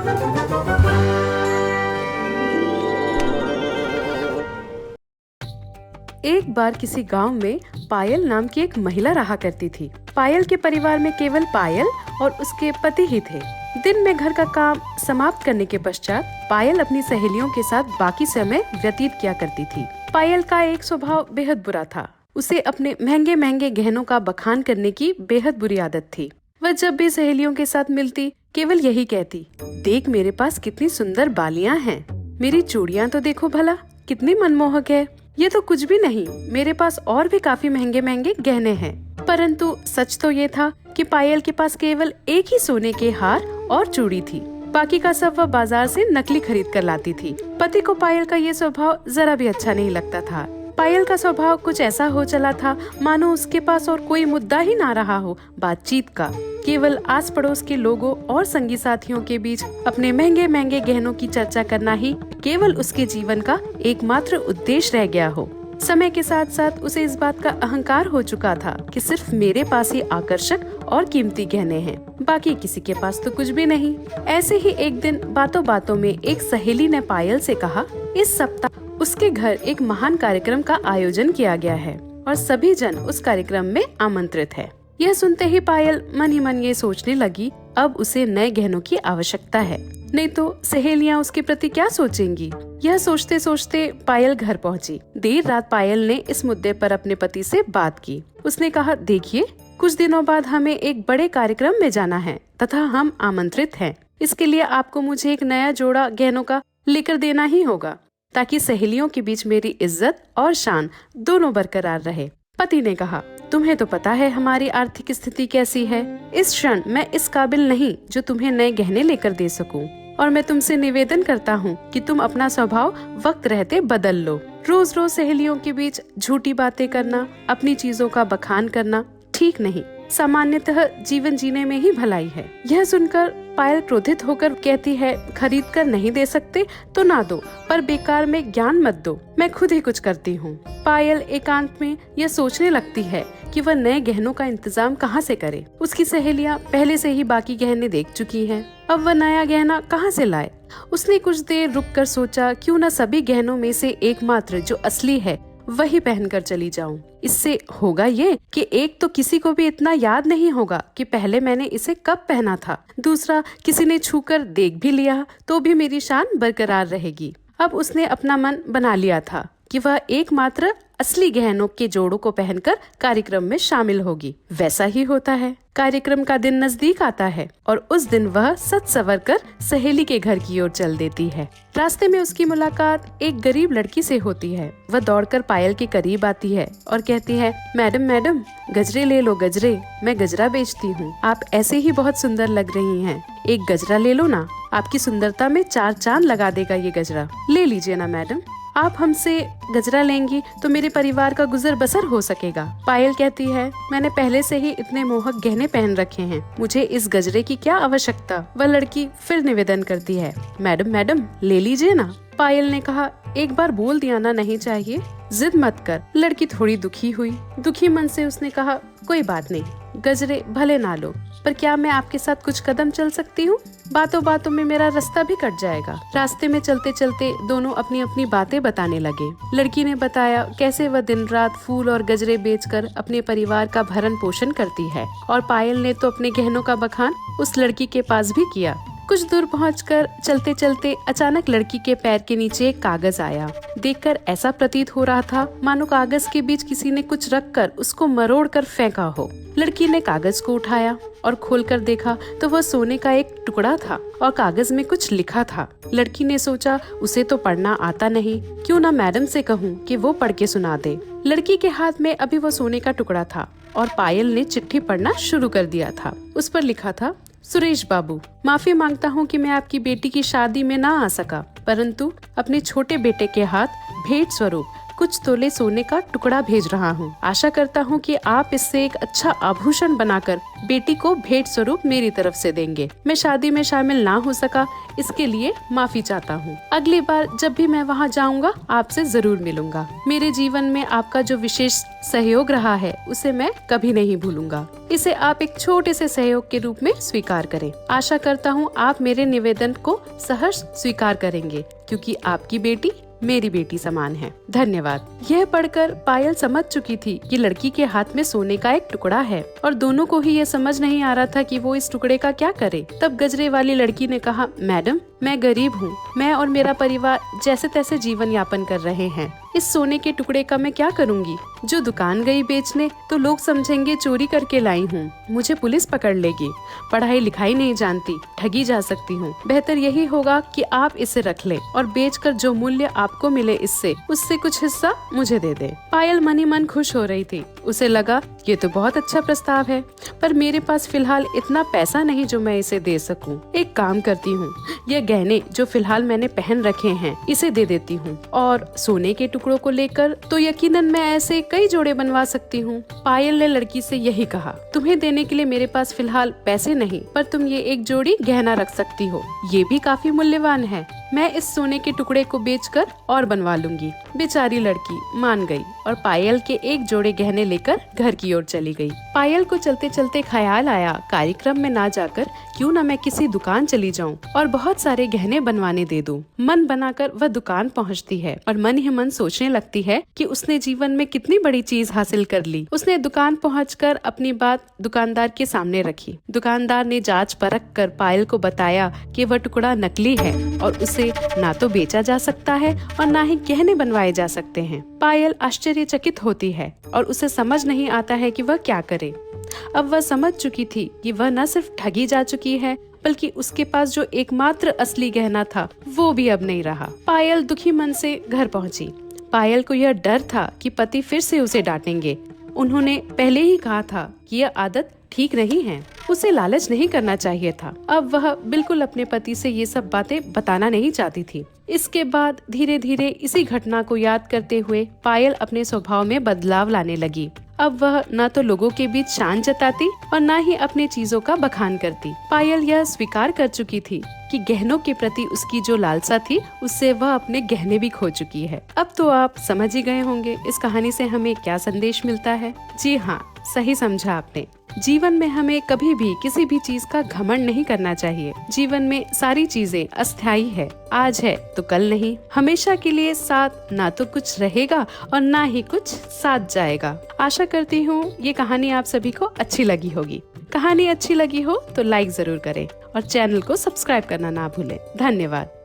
एक बार किसी गांव में पायल नाम की एक महिला रहा करती थी। पायल के परिवार में केवल पायल और उसके पति ही थे। दिन में घर का काम समाप्त करने के पश्चात पायल अपनी सहेलियों के साथ बाकी समय व्यतीत किया करती थी। पायल का एक स्वभाव बेहद बुरा था। उसे अपने महंगे महंगे गहनों का बखान करने की बेहद बुरी आदत थी। वह जब भी सहेलियों के साथ मिलती केवल यही कहती, देख मेरे पास कितनी सुंदर बालियां हैं, मेरी चूड़ियां तो देखो भला कितनी मनमोहक है। ये तो कुछ भी नहीं, मेरे पास और भी काफी महंगे महंगे गहने हैं। परंतु सच तो ये था कि पायल के पास केवल एक ही सोने के हार और चूड़ी थी। बाकी का सब वह बाजार से नकली खरीद कर लाती थी। पति को पायल का ये स्वभाव जरा भी अच्छा नहीं लगता था। पायल का स्वभाव कुछ ऐसा हो चला था मानो उसके पास और कोई मुद्दा ही ना रहा हो बातचीत का। केवल आस पड़ोस के लोगों और संगी साथियों के बीच अपने महंगे महंगे गहनों की चर्चा करना ही केवल उसके जीवन का एकमात्र उद्देश्य रह गया हो। समय के साथ साथ उसे इस बात का अहंकार हो चुका था कि सिर्फ मेरे पास ही आकर्षक और कीमती गहने हैं, बाकी किसी के पास तो कुछ भी नहीं। ऐसे ही एक दिन बातों बातों में एक सहेली ने पायल से कहा, इस सप्ताह उसके घर एक महान कार्यक्रम का आयोजन किया गया है और सभी जन उस कार्यक्रम में आमंत्रित है। यह सुनते ही पायल मन ही मन ये सोचने लगी, अब उसे नए गहनों की आवश्यकता है, नहीं तो सहेलियां उसके प्रति क्या सोचेंगी। यह सोचते सोचते पायल घर पहुंची। देर रात पायल ने इस मुद्दे पर अपने पति से बात की। उसने कहा, देखिए कुछ दिनों बाद हमें एक बड़े कार्यक्रम में जाना है तथा हम आमंत्रित हैं। इसके लिए आपको मुझे एक नया जोड़ा गहनों का लेकर देना ही होगा ताकि सहेलियों के बीच मेरी इज्जत और शान दोनों बरकरार रहे। पति ने कहा, तुम्हें तो पता है हमारी आर्थिक स्थिति कैसी है। इस क्षण मैं इस काबिल नहीं जो तुम्हें नए गहने लेकर दे सकूं, और मैं तुमसे निवेदन करता हूं कि तुम अपना स्वभाव वक्त रहते बदल लो। रोज रोज सहेलियों के बीच झूठी बातें करना, अपनी चीजों का बखान करना ठीक नहीं। सामान्यतः जीवन जीने में ही भलाई है। यह सुनकर पायल क्रोधित होकर कहती है, खरीद कर नहीं दे सकते तो ना दो, पर बेकार में ज्ञान मत दो, मैं खुद ही कुछ करती हूँ। पायल एकांत में यह सोचने लगती है कि वह नए गहनों का इंतजाम कहाँ से करे। उसकी सहेलियाँ पहले से ही बाकी गहने देख चुकी हैं, अब वह नया गहना कहाँ से लाए। उसने कुछ देर रुक कर सोचा, क्यों न सभी गहनों में से एकमात्र जो असली है वही पहनकर चली जाऊं। इससे होगा ये कि एक तो किसी को भी इतना याद नहीं होगा कि पहले मैंने इसे कब पहना था, दूसरा किसी ने छूकर देख भी लिया तो भी मेरी शान बरकरार रहेगी। अब उसने अपना मन बना लिया था कि वह एकमात्र असली गहनों के जोड़ों को पहनकर कार्यक्रम में शामिल होगी। वैसा ही होता है। कार्यक्रम का दिन नजदीक आता है और उस दिन वह सज संवर कर सहेली के घर की ओर चल देती है। रास्ते में उसकी मुलाकात एक गरीब लड़की से होती है। वह दौड़कर पायल के करीब आती है और कहती है, मैडम मैडम गजरे ले लो गजरे, मैं गजरा बेचती हूँ। आप ऐसे ही बहुत सुंदर लग रही हैं, एक गजरा ले लो ना, आपकी सुंदरता में 4 चांद लगा देगा ये गजरा। ले लीजिए ना मैडम, आप हमसे गजरा लेंगी तो मेरे परिवार का गुजर बसर हो सकेगा। पायल कहती है, मैंने पहले से ही इतने मोहक गहने पहन रखे हैं, मुझे इस गजरे की क्या आवश्यकता। वह लड़की फिर निवेदन करती है, मैडम मैडम ले लीजिए ना। पायल ने कहा, एक बार बोल दिया ना नहीं चाहिए, जिद मत कर। लड़की थोड़ी दुखी हुई। दुखी मन से उसने कहा, कोई बात नहीं, गजरे भले ना लो, पर क्या मैं आपके साथ कुछ कदम चल सकती हूँ? बातों बातों में मेरा रास्ता भी कट जाएगा। रास्ते में चलते चलते दोनों अपनी अपनी बातें बताने लगे। लड़की ने बताया कैसे वह दिन रात फूल और गजरे बेचकर अपने परिवार का भरण पोषण करती है, और पायल ने तो अपने गहनों का बखान उस लड़की के पास भी किया। कुछ दूर पहुंचकर चलते चलते अचानक लड़की के पैर के नीचे एक कागज आया। देखकर ऐसा प्रतीत हो रहा था मानो कागज के बीच किसी ने कुछ रखकर उसको मरोड़ कर फेंका हो। लड़की ने कागज को उठाया और खोलकर देखा तो वह सोने का एक टुकड़ा था और कागज में कुछ लिखा था। लड़की ने सोचा, उसे तो पढ़ना आता नहीं, क्यों ना मैडम से कहूँ कि वो पढ़ के सुना दे। लड़की के हाथ में अभी वो सोने का टुकड़ा था और पायल ने चिट्ठी पढ़ना शुरू कर दिया था। उस पर लिखा था, सुरेश बाबू, माफी मांगता हूँ कि मैं आपकी बेटी की शादी में ना आ सका, परंतु अपने छोटे बेटे के हाथ भेंट स्वरूप कुछ तोले सोने का टुकड़ा भेज रहा हूँ। आशा करता हूँ कि आप इससे एक अच्छा आभूषण बनाकर बेटी को भेंट स्वरूप मेरी तरफ से देंगे। मैं शादी में शामिल ना हो सका, इसके लिए माफी चाहता हूँ। अगली बार जब भी मैं वहाँ जाऊँगा आपसे जरूर मिलूंगा। मेरे जीवन में आपका जो विशेष सहयोग रहा है उसे मैं कभी नहीं भूलूंगा। इसे आप एक छोटे से सहयोग के रूप में स्वीकार करें। आशा करता हूँ आप मेरे निवेदन को सहर्ष स्वीकार करेंगे, क्योंकि आपकी बेटी मेरी बेटी समान है। धन्यवाद। यह पढ़कर पायल समझ चुकी थी कि लड़की के हाथ में सोने का एक टुकड़ा है और दोनों को ही यह समझ नहीं आ रहा था कि वो इस टुकड़े का क्या करे। तब गजरे वाली लड़की ने कहा, मैडम, मैं गरीब हूँ। मैं और मेरा परिवार जैसे तैसे जीवन यापन कर रहे हैं। इस सोने के टुकड़े का मैं क्या करूँगी? जो दुकान गई बेचने तो लोग समझेंगे चोरी करके लाई हूँ, मुझे पुलिस पकड़ लेगी। पढ़ाई लिखाई नहीं जानती, ठगी जा सकती हूँ। बेहतर यही होगा कि आप इसे रख लें और बेचकर जो मूल्य आपको मिले इससे उससे कुछ हिस्सा मुझे दे दे। पायल मन ही मन खुश हो रही थी। उसे लगा ये तो बहुत अच्छा प्रस्ताव है, पर मेरे पास फिलहाल इतना पैसा नहीं जो मैं इसे दे सकूं। एक काम करती हूँ, ये गहने जो फिलहाल मैंने पहन रखे हैं इसे दे देती हूँ, और सोने के टुकड़ों को लेकर तो यकीनन मैं ऐसे कई जोड़े बनवा सकती हूँ। पायल ने लड़की से यही कहा, तुम्हें देने के लिए मेरे पास फिलहाल पैसे नहीं, पर तुम ये एक जोड़ी गहना रख सकती हो, ये भी काफी मूल्यवान है। मैं इस सोने के टुकड़े को बेचकर और बनवा लूंगी। बेचारी लड़की मान गई और पायल के एक जोड़े गहने लेकर घर की ओर चली गई। पायल को चलते चलते ख्याल आया, कार्यक्रम में ना जाकर क्यों ना मैं किसी दुकान चली जाऊं और बहुत सारे गहने बनवाने दे दूं। मन बनाकर वह दुकान पहुंचती है और मन ही मन सोचने लगती है कि उसने जीवन में कितनी बड़ी चीज हासिल कर ली। उसने दुकान पहुंचकर अपनी बात दुकानदार के सामने रखी। दुकानदार ने जांच परख कर पायल को बताया कि वह टुकड़ा नकली है और उसे ना तो बेचा जा सकता है और ना ही गहने बनवाए जा सकते हैं। पायल आश्चर्यचकित होती है और उसे समझ नहीं आता है कि वह क्या करे। अब वह समझ चुकी थी कि वह न सिर्फ ठगी जा चुकी है, बल्कि उसके पास जो एकमात्र असली गहना था वो भी अब नहीं रहा। पायल दुखी मन से घर पहुंची। पायल को यह डर था कि पति फिर से उसे डांटेंगे। उन्होंने पहले ही कहा था कि यह आदत ठीक नहीं है, उसे लालच नहीं करना चाहिए था। अब वह बिल्कुल अपने पति से ये सब बातें बताना नहीं चाहती थी। इसके बाद धीरे धीरे इसी घटना को याद करते हुए पायल अपने स्वभाव में बदलाव लाने लगी। अब वह न तो लोगों के बीच शान जताती और न ही अपने चीजों का बखान करती। पायल यह स्वीकार कर चुकी थी कि गहनों के प्रति उसकी जो लालसा थी उससे वह अपने गहने भी खो चुकी है। अब तो आप समझ ही गए होंगे इस कहानी से हमें क्या संदेश मिलता है। जी हाँ, सही समझा आपने। जीवन में हमें कभी भी किसी भी चीज का घमंड नहीं करना चाहिए। जीवन में सारी चीजें अस्थायी है, आज है तो कल नहीं। हमेशा के लिए साथ ना तो कुछ रहेगा और ना ही कुछ साथ जाएगा। आशा करती हूँ ये कहानी आप सभी को अच्छी लगी होगी। कहानी अच्छी लगी हो तो लाइक जरूर करें और चैनल को सब्सक्राइब करना ना भूलें। धन्यवाद।